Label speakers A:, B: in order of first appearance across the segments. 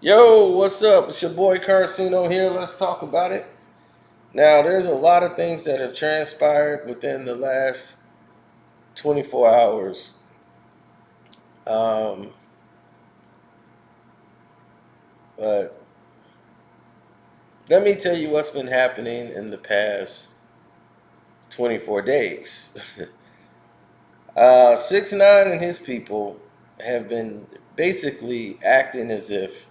A: Yo, what's up? It's your boy Carcino here. Let's talk about it. Now, there's a lot of things that have transpired within the last 24 hours. Um, but let me tell you what's been happening in the past 24 days. 6ix9ine and his people have been basically acting as if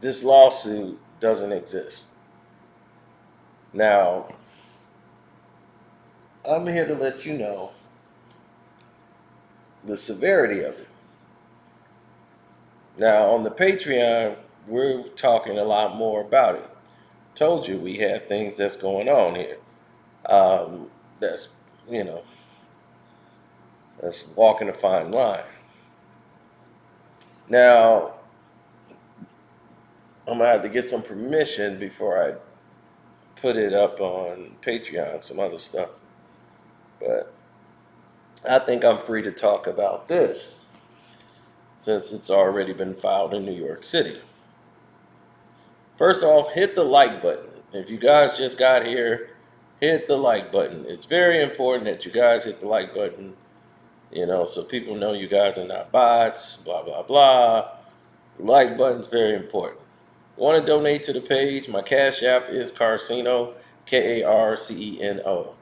A: this lawsuit doesn't exist. Now, I'm here to let you know the severity of it. Now, on the Patreon, we're talking a lot more about it. Told you we have things that's going on here. That's, you know, that's walking a fine line. Now, I'm going to have to get some permission before I put it up on Patreon, some other stuff. But I think I'm free to talk about this since it's already been filed in New York City. First off, hit the like button. If you guys just got here, hit the like button. It's very important that you guys hit the like button, so people know you guys are not bots, blah, blah, blah. The like button's very important. Want to donate to the page? My Cash App is Carcino, Karceno.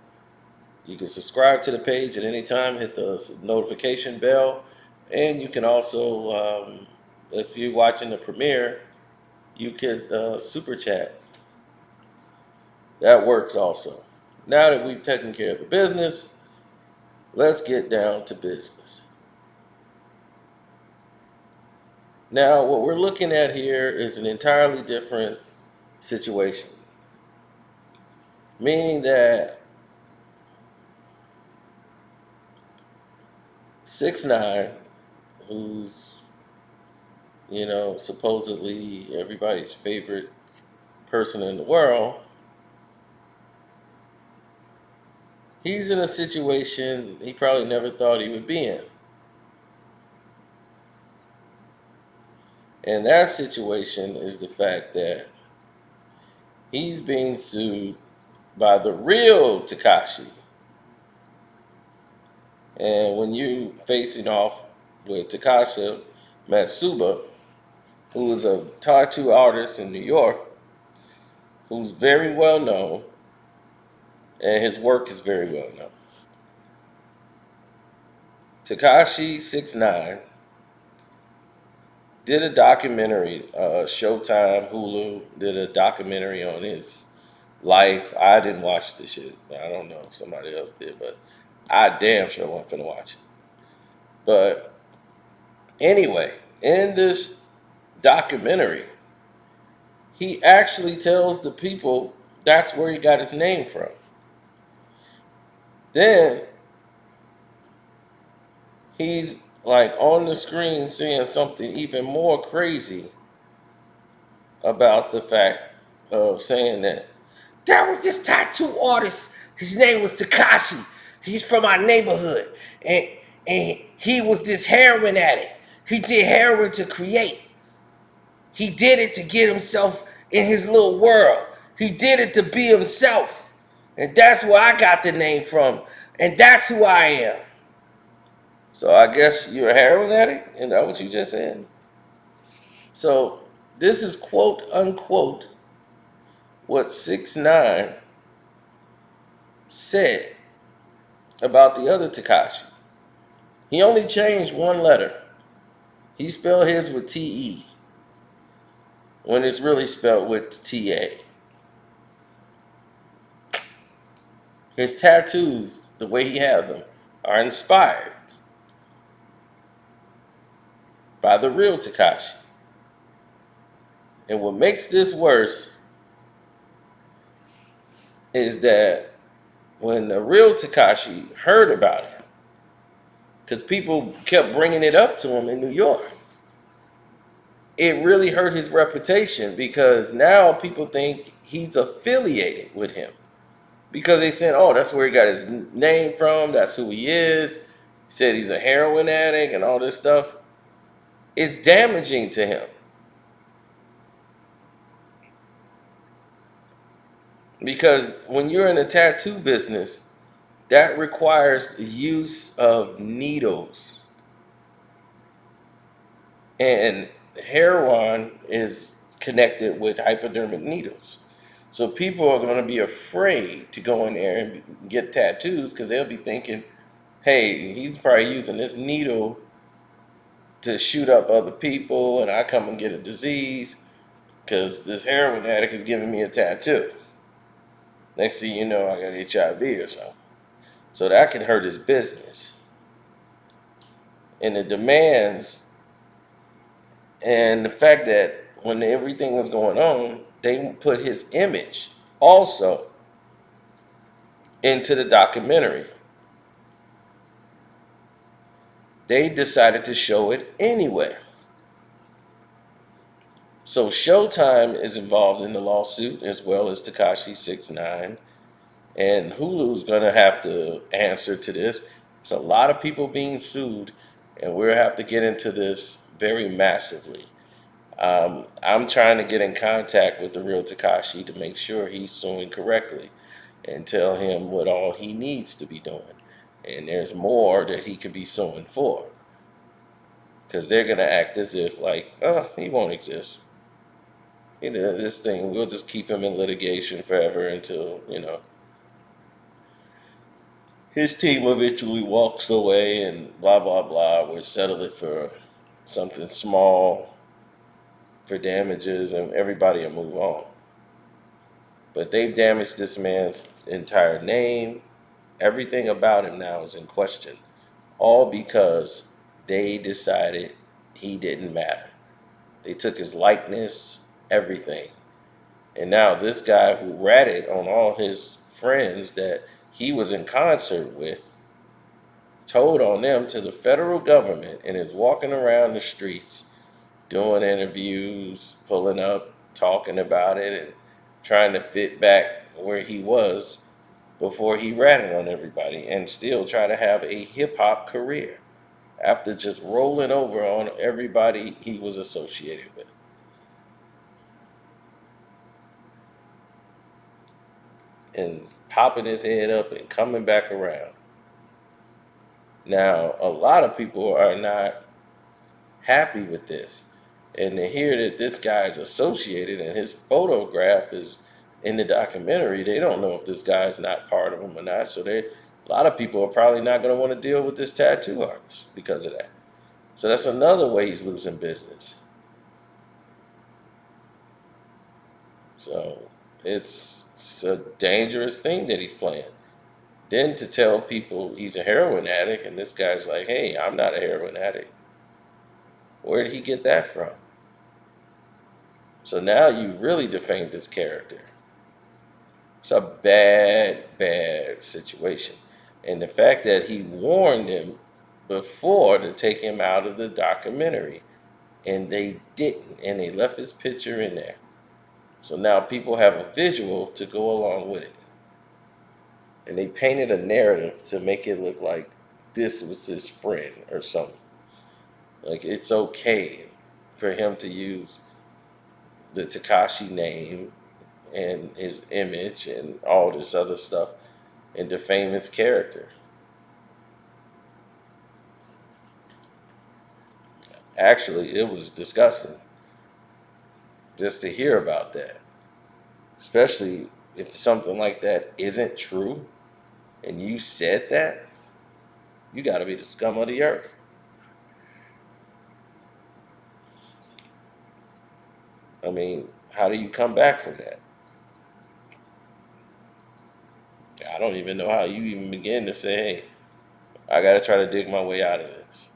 A: You can subscribe to the page at any time, hit the notification bell, and you can also, if you're watching the premiere, you can super chat. That works also. Now that we've taken care of the business, let's get down to business. Now, what we're looking at here is an entirely different situation, meaning that 6ix9ine, who's supposedly everybody's favorite person in the world, he's in a situation he probably never thought he would be in. And that situation is the fact that he's being sued by the real Tekashi. And when you facing off with Takashi Matsuba, who is a tattoo artist in New York, who's very well known, and his work is very well known. Tekashi 6ix9ine did a documentary, Showtime, Hulu did a documentary on his life. I didn't watch the shit. I don't know if somebody else did, but I damn sure wasn't finna watch it. But anyway, in this documentary, he actually tells the people that's where he got his name from. Then he's like on the screen saying something even more crazy about the fact of saying that there was this tattoo artist. His name was Tekashi. He's from our neighborhood. And he was this heroin addict. He did heroin to create. He did it to get himself in his little world. He did it to be himself. And that's where I got the name from. And that's who I am. So I guess you're a heroin addict? Is that what you just said? So this is quote unquote what 6ix9ine said about the other Tekashi. He only changed one letter. He spelled his with T-E when it's really spelled with T-A. His tattoos, the way he has them, are inspired by the real Tekashi. And what makes this worse is that when the real Tekashi heard about it, because people kept bringing it up to him in New York, it really hurt his reputation because now people think he's affiliated with him. Because they said, oh, that's where he got his name from, that's who he is. He said he's a heroin addict and all this stuff. It's damaging to him Because when you're in the tattoo business, that requires the use of needles. And heroin is connected with hypodermic needles. So people are going to be afraid to go in there and get tattoos because they'll be thinking, hey, he's probably using this needle to shoot up other people, and I come and get a disease because this heroin addict is giving me a tattoo. Next thing you know, I got HIV or something. So that can hurt his business. And the demands and the fact that when everything was going on, they put his image also into the documentary. They decided to show it anyway. So Showtime is involved in the lawsuit as well as Tekashi 6ix9ine. And Hulu's going to have to answer to this. It's a lot of people being sued, and we'll have to get into this very massively. I'm trying to get in contact with the real Takashi to make sure he's suing correctly and tell him what all he needs to be doing. And there's more that he could be suing for. Because they're going to act as if, like, oh, he won't exist. This thing, we'll just keep him in litigation forever until, his team eventually walks away and blah, blah, blah. We'll settle it for something small for damages and everybody will move on. But they've damaged this man's entire name. Everything about him now is in question. All because they decided he didn't matter. They took his likeness, everything. And now this guy who ratted on all his friends that he was in concert with told on them to the federal government and is walking around the streets doing interviews, pulling up, talking about it, and trying to fit back where he was before he ratted on everybody and still try to have a hip hop career after just rolling over on everybody he was associated with. And popping his head up and coming back around. Now, a lot of people are not happy with this. And to hear that this guy is associated and his photograph is in the documentary, they don't know if this guy's not part of them or not. So a lot of people are probably not going to want to deal with this tattoo artist because of that. So that's another way he's losing business. So it's a dangerous thing that he's playing. Then to tell people he's a heroin addict, and this guy's like, hey, I'm not a heroin addict. Where did he get that from? So now you really defamed his character. It's a bad, bad situation. And the fact that he warned them before to take him out of the documentary, and they didn't, and they left his picture in there. So now people have a visual to go along with it. And they painted a narrative to make it look like this was his friend or something. Like it's okay for him to use the Tekashi name and his image and all this other stuff and defame his character. Actually, it was disgusting just to hear about that, especially if something like that isn't true and you said that, you got to be the scum of the earth. I mean, how do you come back from that? I don't even know how you even begin to say, hey, I got to try to dig my way out of this.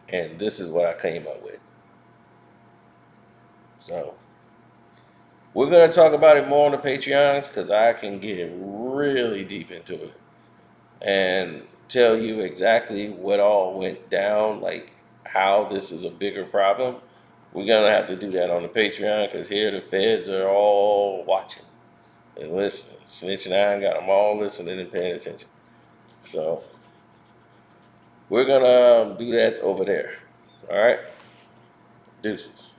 A: And this is what I came up with. So we're going to talk about it more on the Patreons because I can get really deep into it and tell you exactly what all went down, like how this is a bigger problem. We're going to have to do that on the Patreon because here the feds are all watching and listening. Snitch and I got them all listening and paying attention. So we're going to do that over there. All right? Deuces.